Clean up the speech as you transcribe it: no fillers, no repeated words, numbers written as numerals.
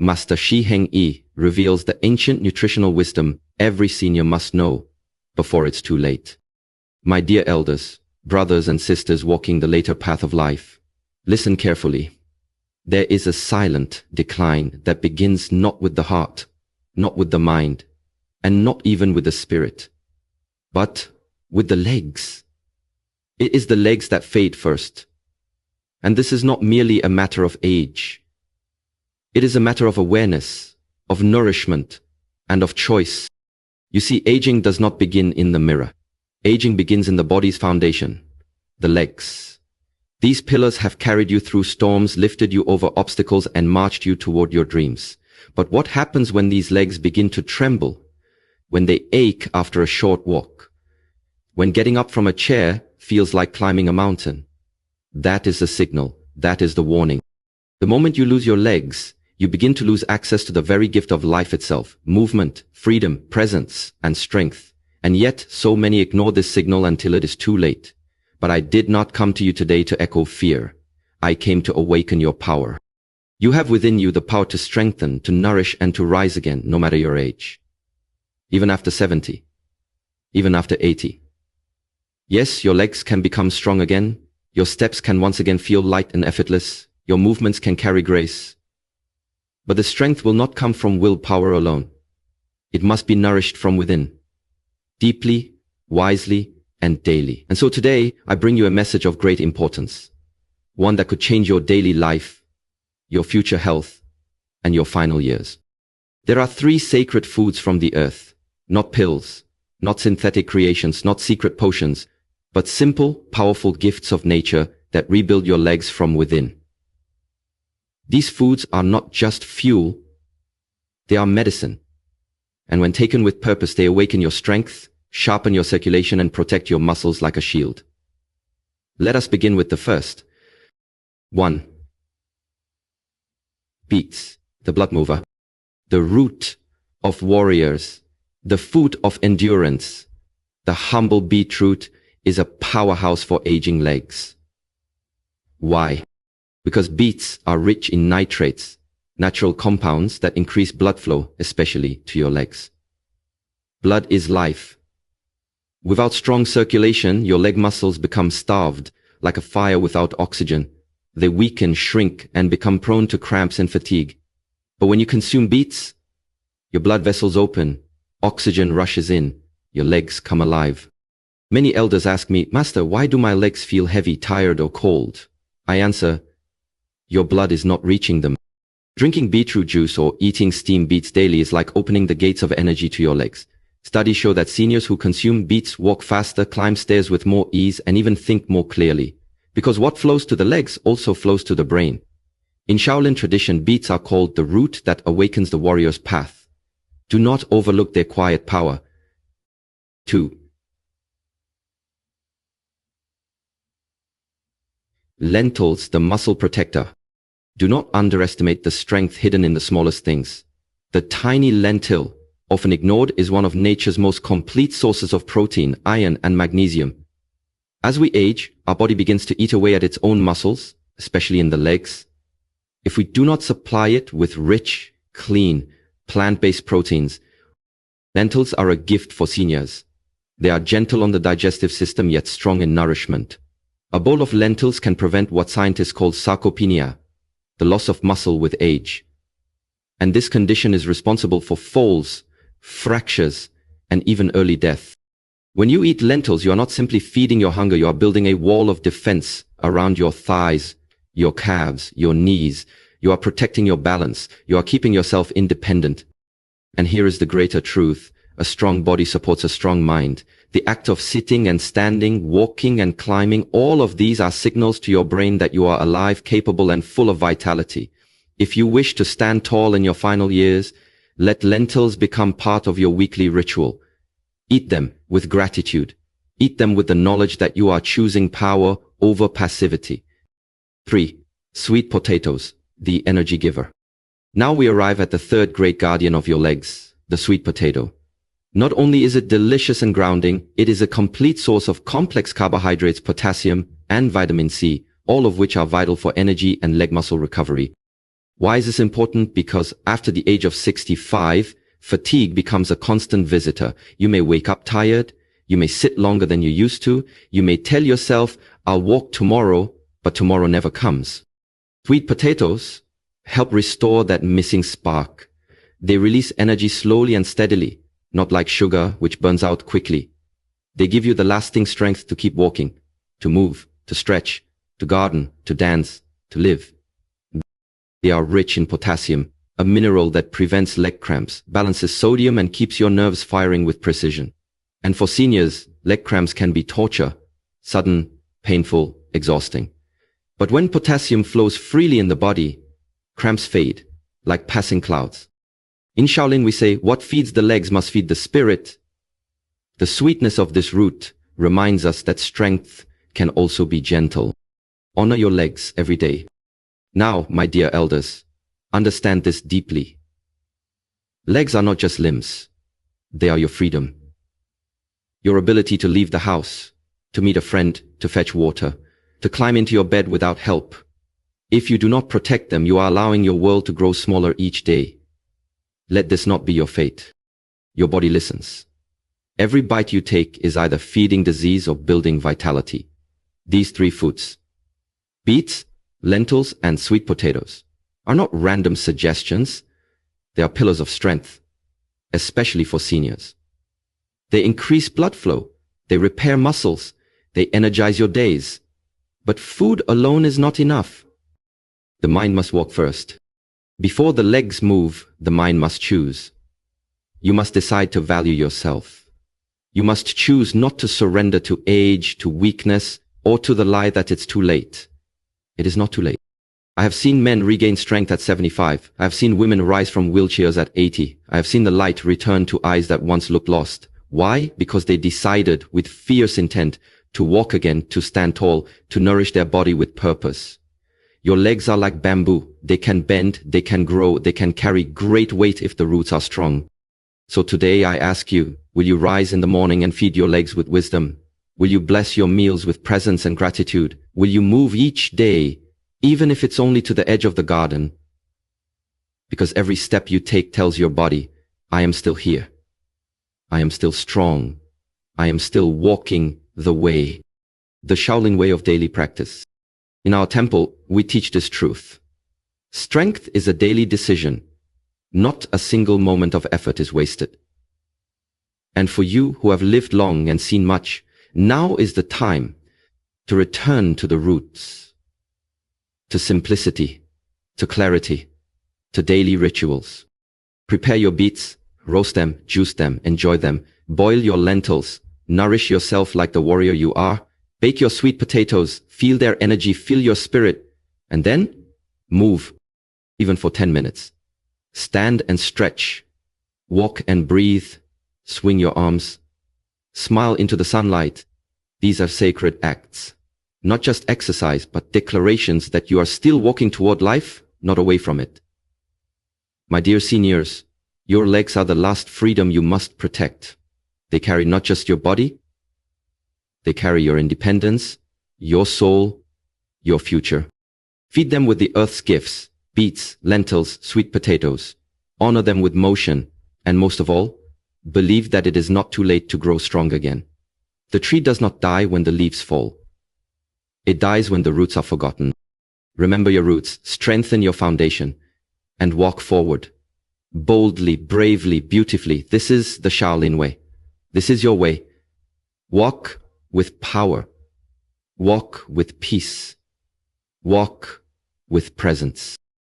Master Shi Heng Yi reveals the ancient nutritional wisdom every senior must know before it's too late. My dear elders, brothers and sisters walking the later path of life, listen carefully. There is a silent decline that begins not with the heart, not with the mind, and not even with the spirit, but with the legs. It is the legs that fade first. And this is not merely a matter of age. It is a matter of awareness, of nourishment, and of choice. You see, aging does not begin in the mirror. Aging begins in the body's foundation, the legs. These pillars have carried you through storms, lifted you over obstacles, and marched you toward your dreams. But what happens when these legs begin to tremble? When they ache after a short walk? When getting up from a chair feels like climbing a mountain? That is the signal. That is the warning. The moment you lose your legs, you begin to lose access to the very gift of life itself, movement, freedom, presence, and strength. And yet, so many ignore this signal until it is too late. But I did not come to you today to echo fear. I came to awaken your power. You have within you the power to strengthen, to nourish, and to rise again, no matter your age. Even after 70. Even after 80. Yes, your legs can become strong again. Your steps can once again feel light and effortless. Your movements can carry grace. But the strength will not come from willpower alone. It must be nourished from within. Deeply, wisely, and daily. And so today, I bring you a message of great importance. One that could change your daily life, your future health, and your final years. There are 3 sacred foods from the earth. Not pills, not synthetic creations, not secret potions, but simple, powerful gifts of nature that rebuild your legs from within. These foods are not just fuel, they are medicine. And when taken with purpose, they awaken your strength, sharpen your circulation, and protect your muscles like a shield. Let us begin with the first. 1. Beets, the blood mover, the root of warriors, the food of endurance. The humble beetroot is a powerhouse for aging legs. Why? Because beets are rich in nitrates, natural compounds that increase blood flow, especially to your legs. Blood is life. Without strong circulation, your leg muscles become starved, like a fire without oxygen. They weaken, shrink, and become prone to cramps and fatigue. But when you consume beets, your blood vessels open, oxygen rushes in, your legs come alive. Many elders ask me, Master, why do my legs feel heavy, tired, or cold? I answer, your blood is not reaching them. Drinking beetroot juice or eating steamed beets daily is like opening the gates of energy to your legs. Studies show that seniors who consume beets walk faster, climb stairs with more ease, and even think more clearly. Because what flows to the legs also flows to the brain. In Shaolin tradition, beets are called the root that awakens the warrior's path. Do not overlook their quiet power. 2. Lentils, the muscle protector. Do not underestimate the strength hidden in the smallest things. The tiny lentil, often ignored, is one of nature's most complete sources of protein, iron, and magnesium. As we age, our body begins to eat away at its own muscles, especially in the legs. If we do not supply it with rich, clean, plant-based proteins, lentils are a gift for seniors. They are gentle on the digestive system yet strong in nourishment. A bowl of lentils can prevent what scientists call sarcopenia, the loss of muscle with age. And this condition is responsible for falls, fractures, and even early death. When you eat lentils, you are not simply feeding your hunger, you are building a wall of defense around your thighs, your calves, your knees. You are protecting your balance. You are keeping yourself independent. And here is the greater truth. A strong body supports a strong mind. The act of sitting and standing, walking and climbing, all of these are signals to your brain that you are alive, capable, and full of vitality. If you wish to stand tall in your final years, let lentils become part of your weekly ritual. Eat them with gratitude. Eat them with the knowledge that you are choosing power over passivity. 3. Sweet potatoes, the energy giver. Now we arrive at the third great guardian of your legs, the sweet potato. Not only is it delicious and grounding, it is a complete source of complex carbohydrates, potassium, and vitamin C, all of which are vital for energy and leg muscle recovery. Why is this important? Because after the age of 65, fatigue becomes a constant visitor. You may wake up tired. You may sit longer than you used to. You may tell yourself, I'll walk tomorrow, but tomorrow never comes. Sweet potatoes help restore that missing spark. They release energy slowly and steadily, not like sugar, which burns out quickly. They give you the lasting strength to keep walking, to move, to stretch, to garden, to dance, to live. They are rich in potassium, a mineral that prevents leg cramps, balances sodium, and keeps your nerves firing with precision. And for seniors, leg cramps can be torture, sudden, painful, exhausting. But when potassium flows freely in the body, cramps fade, like passing clouds. In Shaolin we say, what feeds the legs must feed the spirit. The sweetness of this root reminds us that strength can also be gentle. Honor your legs every day. Now, my dear elders, understand this deeply. Legs are not just limbs. They are your freedom. Your ability to leave the house, to meet a friend, to fetch water, to climb into your bed without help. If you do not protect them, you are allowing your world to grow smaller each day. Let this not be your fate. Your body listens. Every bite you take is either feeding disease or building vitality. These three foods, beets, lentils, and sweet potatoes, are not random suggestions. They are pillars of strength, especially for seniors. They increase blood flow. They repair muscles. They energize your days. But food alone is not enough. The mind must walk first. Before the legs move, the mind must choose. You must decide to value yourself. You must choose not to surrender to age, to weakness, or to the lie that it's too late. It is not too late. I have seen men regain strength at 75. I have seen women rise from wheelchairs at 80. I have seen the light return to eyes that once looked lost. Why? Because they decided with fierce intent to walk again, to stand tall, to nourish their body with purpose. Your legs are like bamboo. They can bend, they can grow, they can carry great weight if the roots are strong. So today I ask you, will you rise in the morning and feed your legs with wisdom? Will you bless your meals with presence and gratitude? Will you move each day, even if it's only to the edge of the garden? Because every step you take tells your body, I am still here. I am still strong. I am still walking the way. The Shaolin way of daily practice. In our temple, we teach this truth. Strength is a daily decision. Not a single moment of effort is wasted. And for you who have lived long and seen much, now is the time to return to the roots, to simplicity, to clarity, to daily rituals. Prepare your beets, roast them, juice them, enjoy them, boil your lentils, nourish yourself like the warrior you are, bake your sweet potatoes, feel their energy, feel your spirit, and then move, even for 10 minutes. Stand and stretch, walk and breathe, swing your arms, smile into the sunlight. These are sacred acts. Not just exercise, but declarations that you are still walking toward life, not away from it. My dear seniors, your legs are the last freedom you must protect. They carry not just your body, they carry your independence, your soul, your future. Feed them with the earth's gifts, beets, lentils, sweet potatoes. Honor them with motion, and most of all, believe that it is not too late to grow strong again. The tree does not die when the leaves fall. It dies when the roots are forgotten. Remember your roots, strengthen your foundation, and walk forward. Boldly, bravely, beautifully. This is the Shaolin way. This is your way. Walk with power. Walk with peace. Walk with presence.